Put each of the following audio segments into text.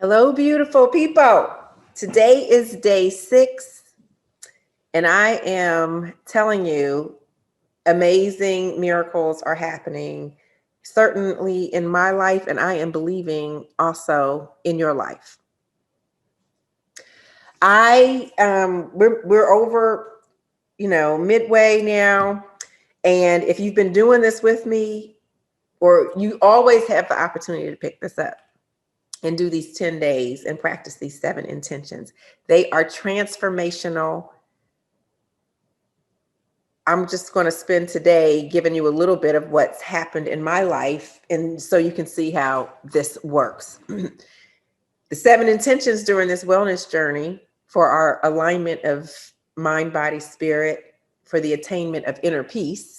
Hello, beautiful people. Today is day 6, and I am telling you amazing miracles are happening, certainly in my life, and I am believing also in your life. We're over, midway now, and if you've been doing this with me, or you always have the opportunity to pick this up and do these 10 days and practice these 7 intentions. They are transformational. I'm just going to spend today giving you a little bit of what's happened in my life, and so you can see how this works. The 7 intentions during this wellness journey for our alignment of mind, body, spirit, for the attainment of inner peace,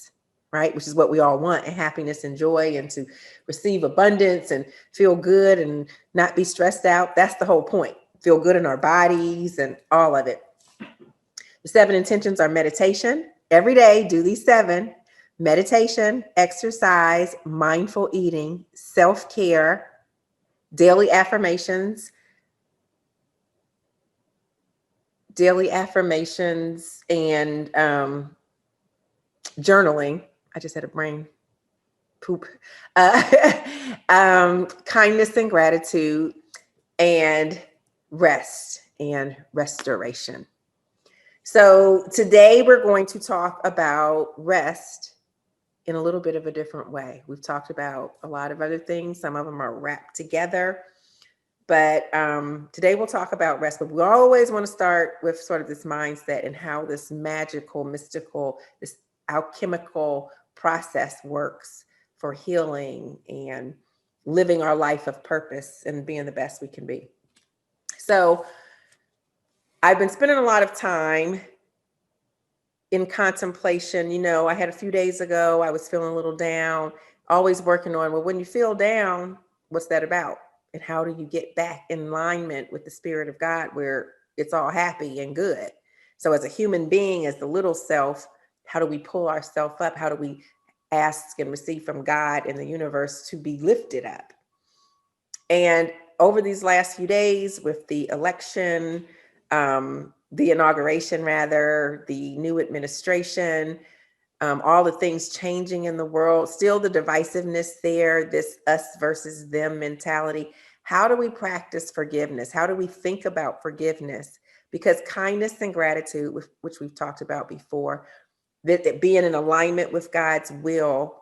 right? Which is what we all want, and happiness and joy, and to receive abundance and feel good and not be stressed out. That's the whole point. Feel good in our bodies and all of it. The 7 intentions are meditation. Every day, do these 7. Meditation, exercise, mindful eating, self-care, daily affirmations, and journaling. I just had a brain poop. Kindness and gratitude, and rest and restoration. So today we're going to talk about rest in a little bit of a different way. We've talked about a lot of other things. Some of them are wrapped together. But today we'll talk about rest. But we always want to start with sort of this mindset and how this magical, mystical, this alchemical process works for healing and living our life of purpose and being the best we can be. So I've been spending a lot of time in contemplation. I had a few days ago, I was feeling a little down, always working on, well, when you feel down, what's that about? And how do you get back in alignment with the Spirit of God where it's all happy and good? So as a human being, as the little self, how do we pull ourselves up? How do we ask and receive from God and the universe to be lifted up? And over these last few days with the election, the inauguration rather, the new administration, all the things changing in the world, still the divisiveness there, this us versus them mentality. How do we practice forgiveness? How do we think about forgiveness? Because kindness and gratitude, which we've talked about before, that being in alignment with God's will,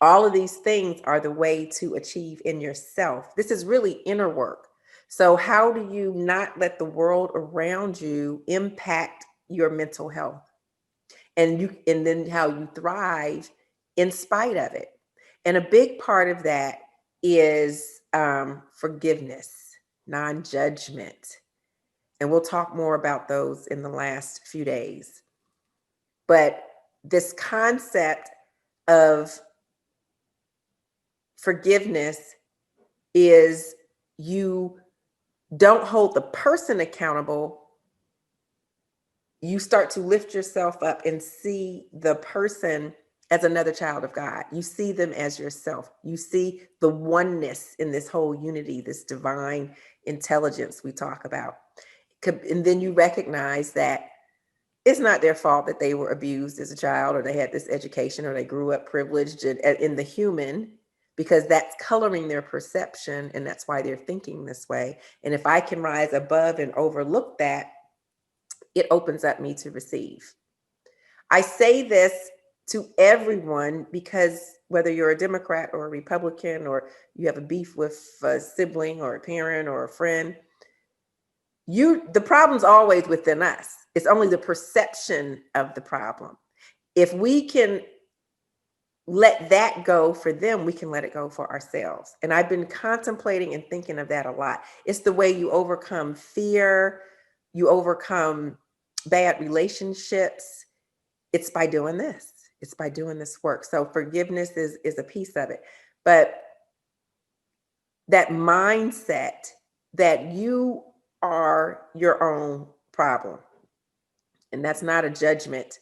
all of these things are the way to achieve in yourself. This is really inner work. So how do you not let the world around you impact your mental health? And then how you thrive in spite of it. And a big part of that is forgiveness, non-judgment. And we'll talk more about those in the last few days. But this concept of forgiveness is you don't hold the person accountable. You start to lift yourself up and see the person as another child of God. You see them as yourself. You see the oneness in this whole unity, this divine intelligence we talk about. And then you recognize that it's not their fault that they were abused as a child, or they had this education, or they grew up privileged in the human, because that's coloring their perception, and that's why they're thinking this way. And if I can rise above and overlook that, it opens up me to receive. I say this to everyone because whether you're a Democrat or a Republican, or you have a beef with a sibling or a parent or a friend, the problem's always within us. It's only the perception of the problem. If we can let that go for them, we can let it go for ourselves. And I've been contemplating and thinking of that a lot. It's the way you overcome fear, you overcome bad relationships. It's by doing this. It's by doing this work. So forgiveness is a piece of it. But that mindset that you are your own problem, and that's not a judgment.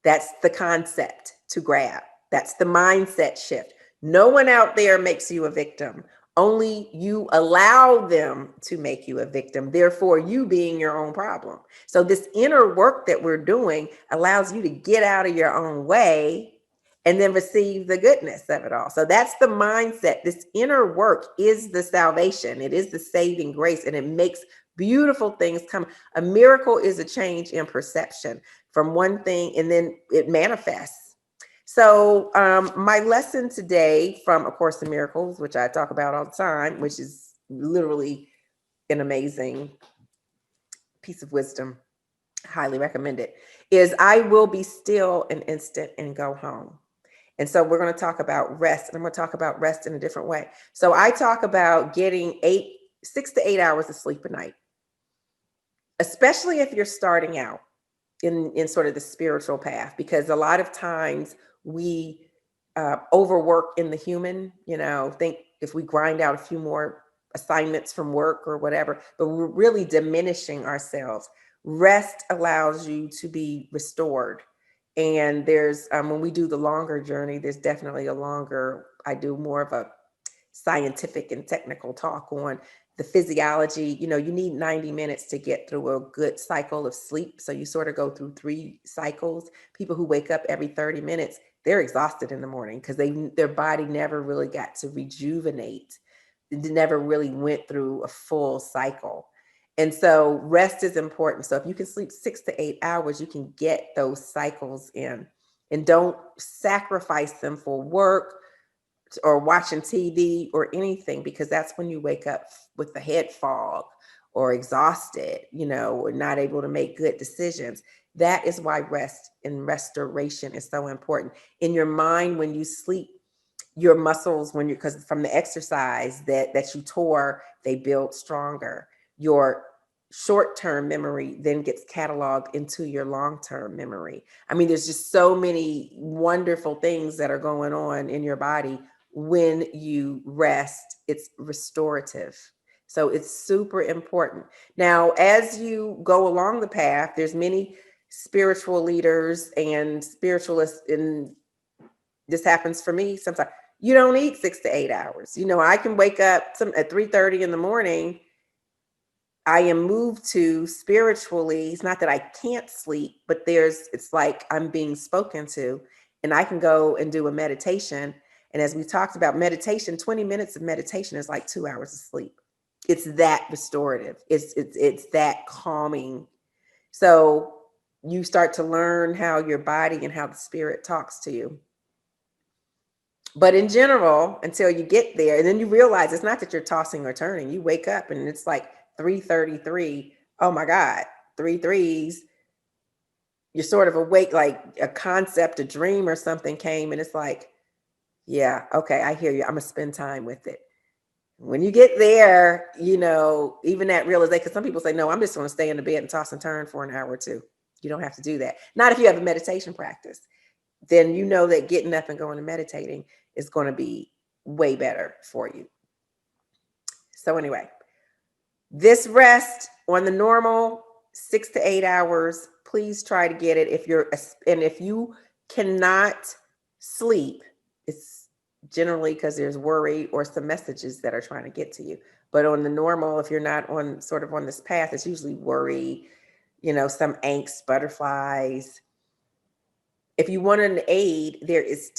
That's the concept to grab. That's the mindset shift. No one out there makes you a victim. Only you allow them to make you a victim, therefore you being your own problem. So this inner work that we're doing allows you to get out of your own way and then receive the goodness of it all. So that's the mindset. This inner work is the salvation. It is the saving grace, and it makes beautiful things come. A miracle is a change in perception from one thing, and then it manifests. So my lesson today from A Course in Miracles, which I talk about all the time, which is literally an amazing piece of wisdom, highly recommend it, is I will be still an instant and go home. And so we're going to talk about rest, and I'm going to talk about rest in a different way. So I talk about getting 6 to 8 hours of sleep a night, especially if you're starting out in sort of the spiritual path, because a lot of times we overwork in the human, think if we grind out a few more assignments from work or whatever, but we're really diminishing ourselves. Rest allows you to be restored. And there's, when we do the longer journey, there's definitely I do more of a scientific and technical talk on the physiology. You need 90 minutes to get through a good cycle of sleep. So you sort of go through 3 cycles. People who wake up every 30 minutes, they're exhausted in the morning because their body never really got to rejuvenate. It never really went through a full cycle. And so rest is important. So if you can sleep 6 to 8 hours, you can get those cycles in, and don't sacrifice them for work or watching TV or anything, because that's when you wake up with the head fog or exhausted, or not able to make good decisions. That is why rest and restoration is so important. In your mind, when you sleep, your muscles, because from the exercise that you tore, they build stronger. Your short-term memory then gets cataloged into your long-term memory. I mean, there's just so many wonderful things that are going on in your body when you rest. It's restorative. So it's super important. Now, as you go along the path, there's many spiritual leaders and spiritualists, and this happens for me sometimes. You don't need 6 to 8 hours. I can wake up at 3:30 in the morning. I am moved to spiritually. It's not that I can't sleep, but it's like I'm being spoken to, and I can go and do a meditation. And as we talked about meditation, 20 minutes of meditation is like 2 hours of sleep. It's that restorative. It's that calming. So you start to learn how your body and how the spirit talks to you. But in general, until you get there, and then you realize it's not that you're tossing or turning. You wake up and it's like 3:33. Oh my God, 3 threes. You're sort of awake, like a concept, a dream or something came, and it's like, yeah, okay, I hear you. I'm gonna spend time with it. When you get there, even that realization, because some people say, no, I'm just gonna stay in the bed and toss and turn for an hour or two. You don't have to do that. Not if you have a meditation practice. Then you know that getting up and going and meditating is going to be way better for you. So anyway, this rest on the normal 6 to 8 hours, please try to get it. If you cannot sleep, it's generally because there's worry or some messages that are trying to get to you. But on the normal, if you're not on this path, it's usually worry, some angst, butterflies. If you want an aid, there is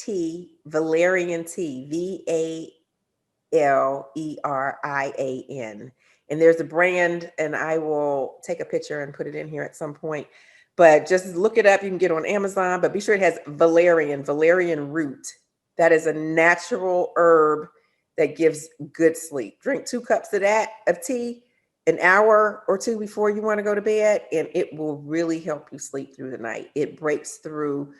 valerian tea, VALERIAN. And there's a brand, and I will take a picture and put it in here at some point. But just look it up. You can get it on Amazon, but be sure it has valerian root. That is a natural herb that gives good sleep. Drink 2 cups of tea an hour or 2 before you want to go to bed, and it will really help you sleep through the night. It breaks through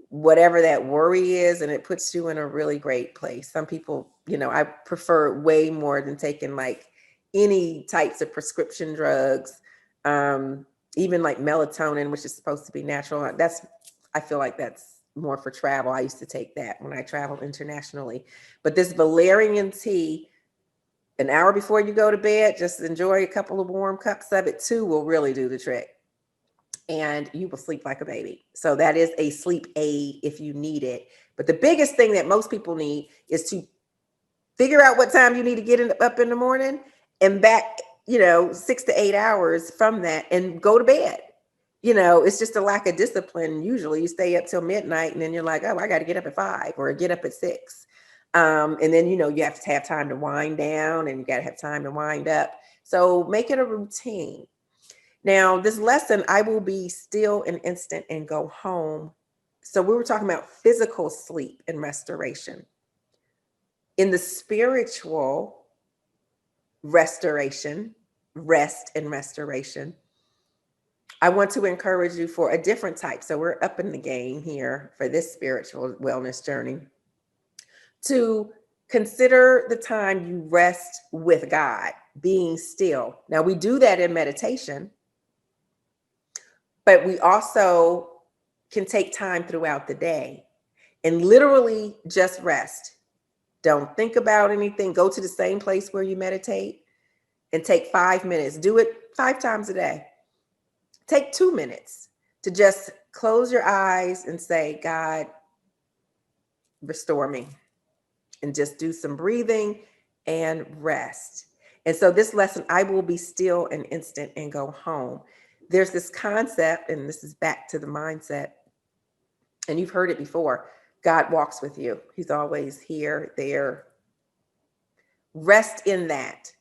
whatever that worry is, and it puts you in a really great place. Some people, I prefer way more than taking like any types of prescription drugs, even like melatonin, which is supposed to be natural. I feel like that's more for travel. I used to take that when I traveled internationally. But this valerian tea, an hour before you go to bed, just enjoy a couple of warm cups of it. 2 will really do the trick, and you will sleep like a baby. So that is a sleep aid if you need it. But the biggest thing that most people need is to Figure out what time you need to up in the morning and back, 6 to 8 hours from that and go to bed. It's just a lack of discipline. Usually you stay up till midnight and then you're like, oh, I got to get up at 5 or get up at 6. And then, you have to have time to wind down and you got to have time to wind up. So make it a routine. Now, this lesson, I will be still an instant and go home. So we were talking about physical sleep and restoration. In the spiritual restoration, rest and restoration, I want to encourage you for a different type. So we're up in the game here for this spiritual wellness journey to consider the time you rest with God, being still. Now, we do that in meditation, but we also can take time throughout the day and literally just rest. Don't think about anything. Go to the same place where you meditate and take 5 minutes. Do it 5 times a day. Take 2 minutes to just close your eyes and say, God, restore me. And just do some breathing and rest. And so this lesson, I will be still an instant and go home. There's this concept, and this is back to the mindset, and you've heard it before. God walks with you. He's always here, there. Rest in that.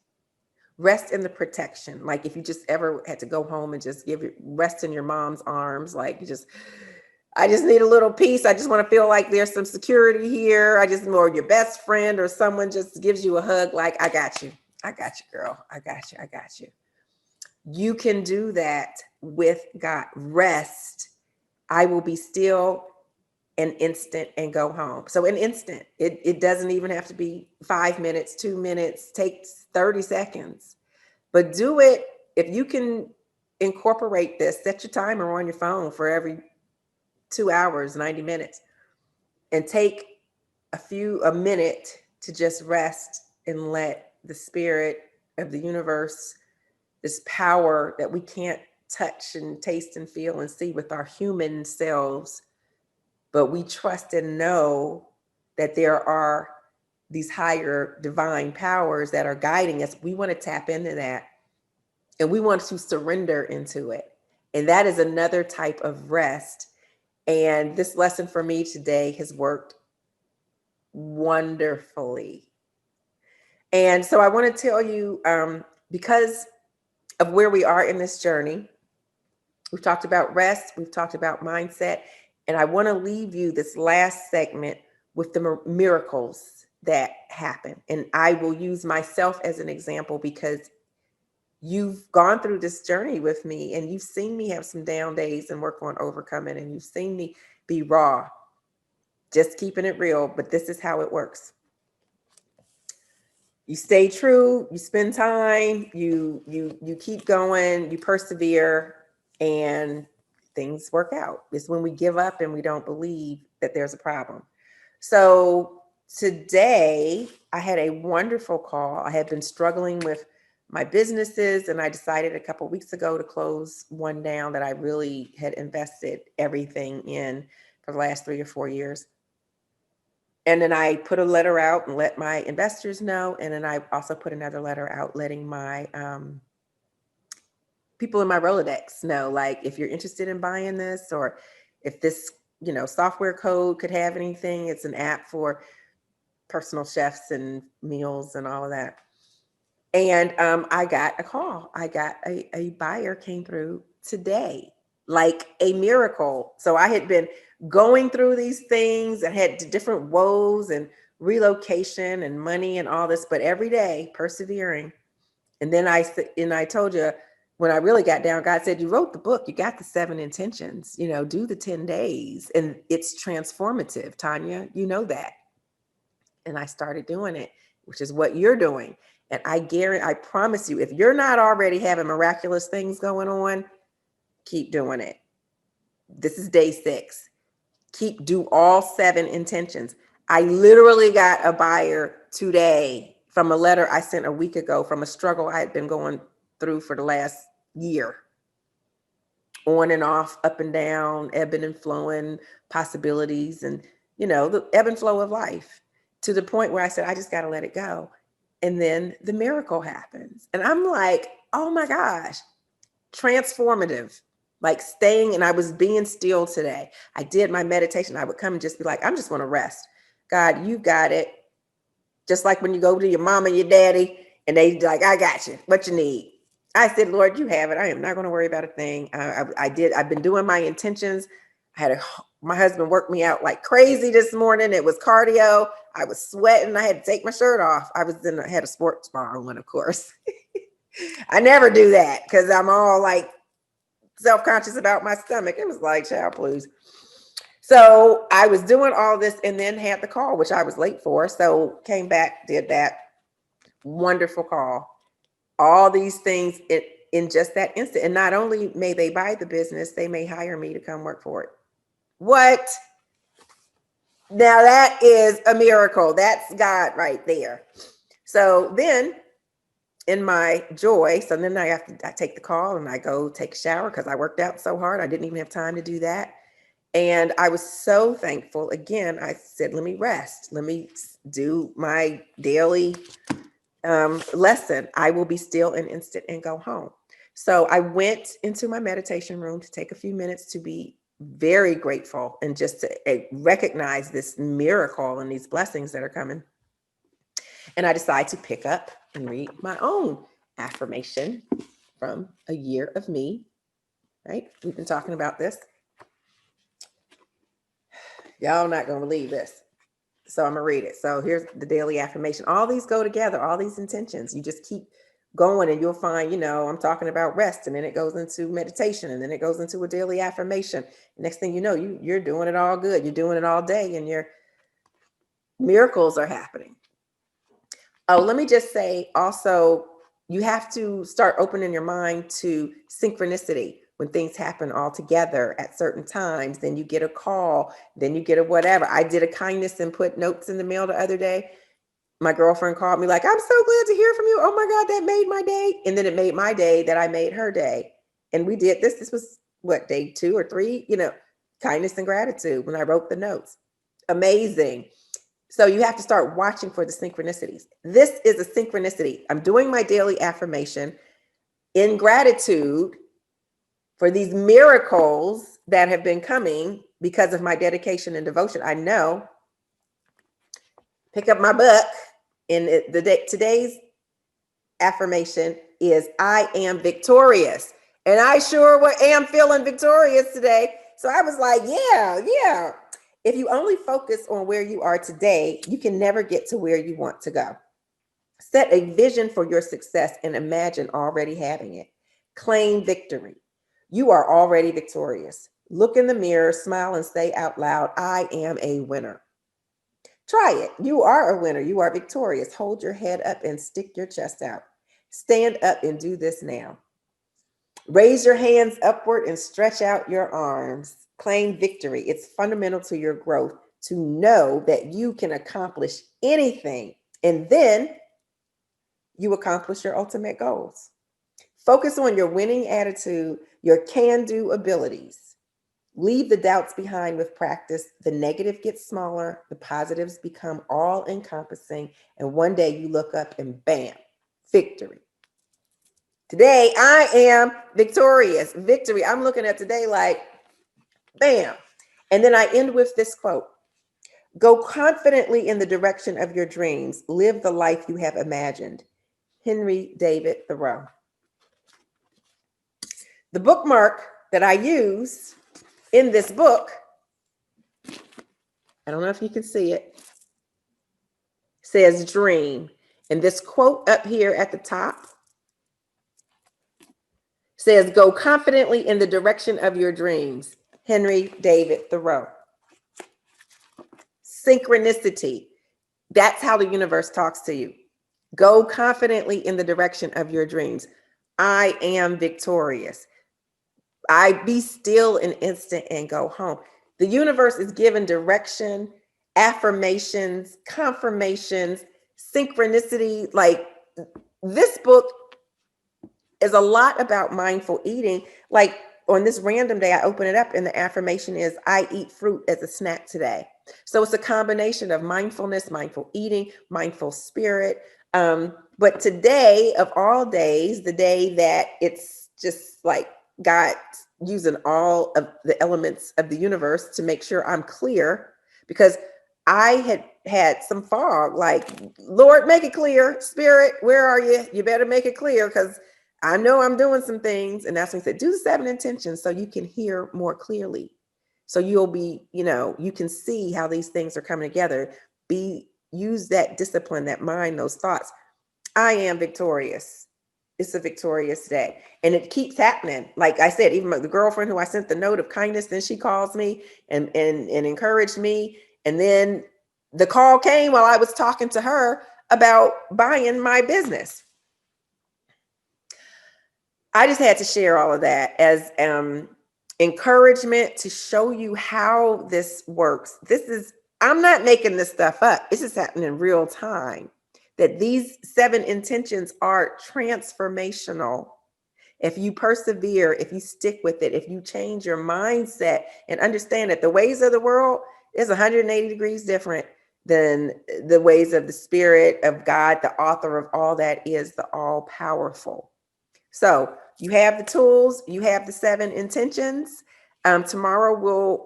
Rest in the protection. Like if you just ever had to go home and just rest in your mom's arms, like I just need a little peace. I just want to feel like there's some security here. Or your best friend or someone just gives you a hug, like, I got you. I got you, girl. I got you. I got you. You can do that with God. Rest. I will be still an instant and go home. So an instant, it doesn't even have to be 5 minutes, 2 minutes, takes 30 seconds, but do it. If you can incorporate this, set your timer on your phone for every 2 hours, 90 minutes, and take a minute to just rest and let the spirit of the universe, this power that we can't touch and taste and feel and see with our human selves, but we trust and know that there are these higher divine powers that are guiding us. We want to tap into that and we want to surrender into it. And that is another type of rest. And this lesson for me today has worked wonderfully. And so I want to tell you, because of where we are in this journey, we've talked about rest, we've talked about mindset, and I want to leave you this last segment with the miracles that happen. And I will use myself as an example because you've gone through this journey with me and you've seen me have some down days and work on overcoming, and you've seen me be raw, just keeping it real. But this is how it works. You stay true, you spend time, you keep going, you persevere, and things work out. It's when we give up and we don't believe that there's a problem. So today I had a wonderful call. I had been struggling with my businesses, and I decided a couple of weeks ago to close one down that I really had invested everything in for the last 3 or 4 years. And then I put a letter out and let my investors know. And then I also put another letter out letting my people in my Rolodex know, like, if you're interested in buying this, or if this, software code could have anything. It's an app for personal chefs and meals and all of that. And I got a call. I got a buyer came through today, like a miracle. So I had been going through these things and had different woes and relocation and money and all this, but every day persevering. And then I told you, when I really got down, God said, you wrote the book, you got the 7 intentions, do the 10 days. And it's transformative, Tanya, you know that. And I started doing it, which is what you're doing. And I promise you, if you're not already having miraculous things going on, keep doing it. This is day 6. Do all 7 intentions. I literally got a buyer today from a letter I sent a week ago from a struggle I had been going through for the last year. On and off, up and down, ebbing and flowing possibilities, and the ebb and flow of life. to the point where I said, I just got to let it go. And then the miracle happens. And I'm like, oh my gosh, transformative. Like staying, and I was being still today. I did my meditation. I would come and just be like, I'm just going to rest. God, you got it. Just like when you go to your mom and your daddy and they like, I got you. What you need? I said, Lord, you have it. I am not going to worry about a thing. I've been doing my intentions. My husband worked me out like crazy this morning. It was cardio. I was sweating. I had to take my shirt off. I had a sports bra on, of course. I never do that because I'm all like self-conscious about my stomach. It was like, child, please. So I was doing all this and then had the call, which I was late for. So came back, did that wonderful call. All these things in just that instant. And not only may they buy the business, they may hire me to come work for it. What? Now that is a miracle. That's God right there. So then in my joy, so then I take the call and I go take a shower because I worked out so hard. I didn't even have time to do that. And I was so thankful. Again, I said, let me rest. Let me do my daily lesson. I will be still an instant and go home. So I went into my meditation room to take a few minutes to be very grateful and just to recognize this miracle and these blessings that are coming. And I decided to pick up and read my own affirmation from a year of me, right? We've been talking about this. Y'all not going to believe this. So I'm going to read it. So here's the daily affirmation. All these go together, all these intentions. You just keep going and you'll find, I'm talking about rest, and then it goes into meditation, and then it goes into a daily affirmation. Next thing you know, you're doing it all good. You're doing it all day and your miracles are happening. Oh, let me just say also, you have to start opening your mind to synchronicity. When things happen all together at certain times, then you get a call, then you get a whatever. I did a kindness and put notes in the mail the other day. My girlfriend called me like, I'm so glad to hear from you. Oh my God, that made my day. And then it made my day that I made her day. And we did this. This was what, day 2 or 3, kindness and gratitude when I wrote the notes. Amazing. So you have to start watching for the synchronicities. This is a synchronicity. I'm doing my daily affirmation in gratitude for these miracles that have been coming because of my dedication and devotion. I know. Pick up my book. And today's affirmation is I am victorious. And I sure am feeling victorious today. So I was like, yeah. If you only focus on where you are today, you can never get to where you want to go. Set a vision for your success and imagine already having it. Claim victory. You are already victorious. Look in the mirror, smile, and say out loud, I am a winner. Try it. You are a winner. You are victorious. Hold your head up and stick your chest out. Stand up and do this now. Raise your hands upward and stretch out your arms. Claim victory. It's fundamental to your growth to know that you can accomplish anything, and then you accomplish your ultimate goals. Focus on your winning attitude, your can-do abilities. Leave the doubts behind with practice. The negative gets smaller, the positives become all-encompassing, and one day you look up and bam, victory. Today, I am victorious. Victory. I'm looking at today like, bam. And then I end with this quote. Go confidently in the direction of your dreams. Live the life you have imagined. Henry David Thoreau. The bookmark that I use in this book, I don't know if you can see it, says dream. And this quote up here at the top says, go confidently in the direction of your dreams. Henry David Thoreau. Synchronicity. That's how the universe talks to you. Go confidently in the direction of your dreams. I am victorious. I be still an instant and go home. The universe is given direction, affirmations, confirmations, synchronicity. Like this book is a lot about mindful eating. Like on this random day, I open it up and the affirmation is, I eat fruit as a snack today. So it's a combination of mindfulness, mindful eating, mindful spirit. But today, of all days, the day that it's just like God using all of the elements of the universe to make sure I'm clear, because I had some fog, like, Lord, make it clear. Spirit, where are you? You better make it clear, because I know I'm doing some things. And that's when he said, do the 7 intentions so you can hear more clearly. So you'll be, you can see how these things are coming together. Use that discipline, that mind, those thoughts. I am victorious. It's a victorious day. And it keeps happening. Like I said, even the girlfriend who I sent the note of kindness, then she calls me and encouraged me. And then the call came while I was talking to her about buying my business. I just had to share all of that as encouragement to show you how this works. I'm not making this stuff up. This is happening in real time. That these 7 intentions are transformational. If you persevere, if you stick with it, if you change your mindset and understand that the ways of the world is 180 degrees different than the ways of the Spirit of God, the author of all that is the all-powerful. So you have the tools, you have the 7 intentions. Tomorrow we'll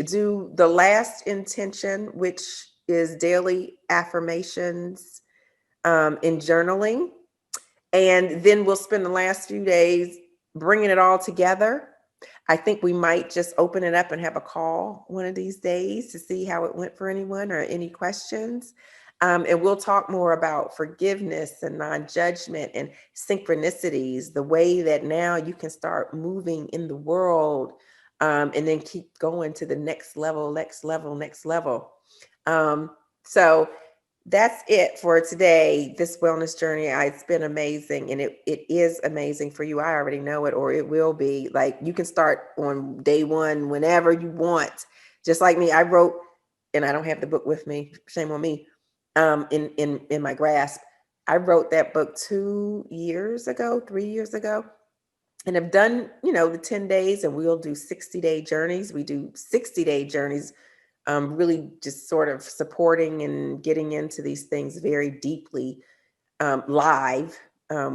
do the last intention, which is daily affirmations in journaling. And then we'll spend the last few days bringing it all together. I think we might just open it up and have a call one of these days to see how it went for anyone or any questions. And we'll talk more about forgiveness and non-judgment and synchronicities, the way that now you can start moving in the world, and then keep going to the next level, next level, next level. So that's it for today. This wellness journey, it's been amazing, and it is amazing for you. I already know it, or it will be. Like, you can start on day 1 whenever you want. Just like me, I wrote, and I don't have the book with me. Shame on me. In my grasp, I wrote that book 3 years ago, and have done the 10 days, and we'll do 60-day journeys. We do 60-day journeys. Really just sort of supporting and getting into these things very deeply, live,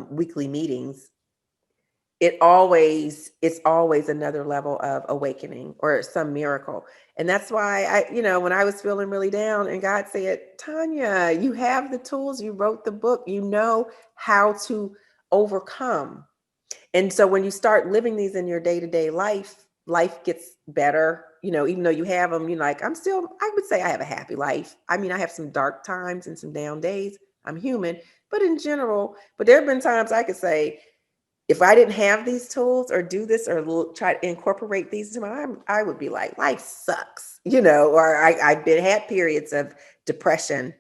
weekly meetings. It's always another level of awakening or some miracle. And that's why when I was feeling really down and God said, Tanya, you have the tools, you wrote the book, you know how to overcome. And so when you start living these in your day-to-day life gets better, even though you have them, I would say I have a happy life. I mean, I have some dark times and some down days. I'm human, but in general, there have been times I could say, if I didn't have these tools or do this or try to incorporate these into my life, I would be like, life sucks, or I've had periods of depression,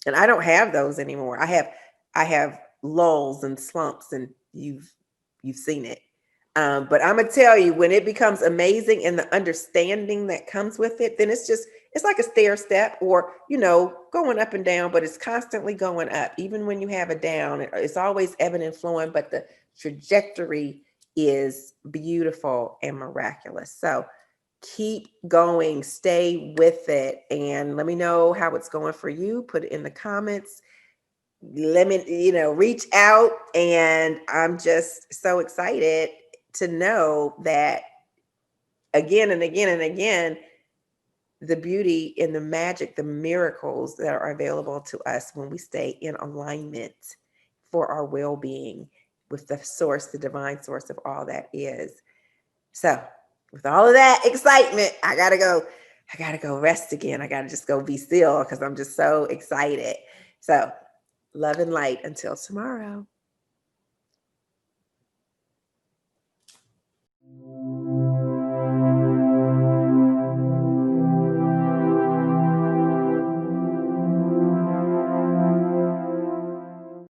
and I don't have those anymore. I have lulls and slumps, and you've seen it. But I'm gonna tell you, when it becomes amazing and the understanding that comes with it, then it's like a stair step, or going up and down, but it's constantly going up. Even when you have a down, it's always ebbing and flowing, but the trajectory is beautiful and miraculous. So keep going, stay with it, and let me know how it's going for you. Put it in the comments. Let me, reach out. And I'm just so excited to know that again and again and again, the beauty and the magic, the miracles that are available to us when we stay in alignment for our well-being with the source, the divine source of all that is. So with all of that excitement, I gotta go rest again. I gotta just go be still because I'm just so excited. So love and light until tomorrow.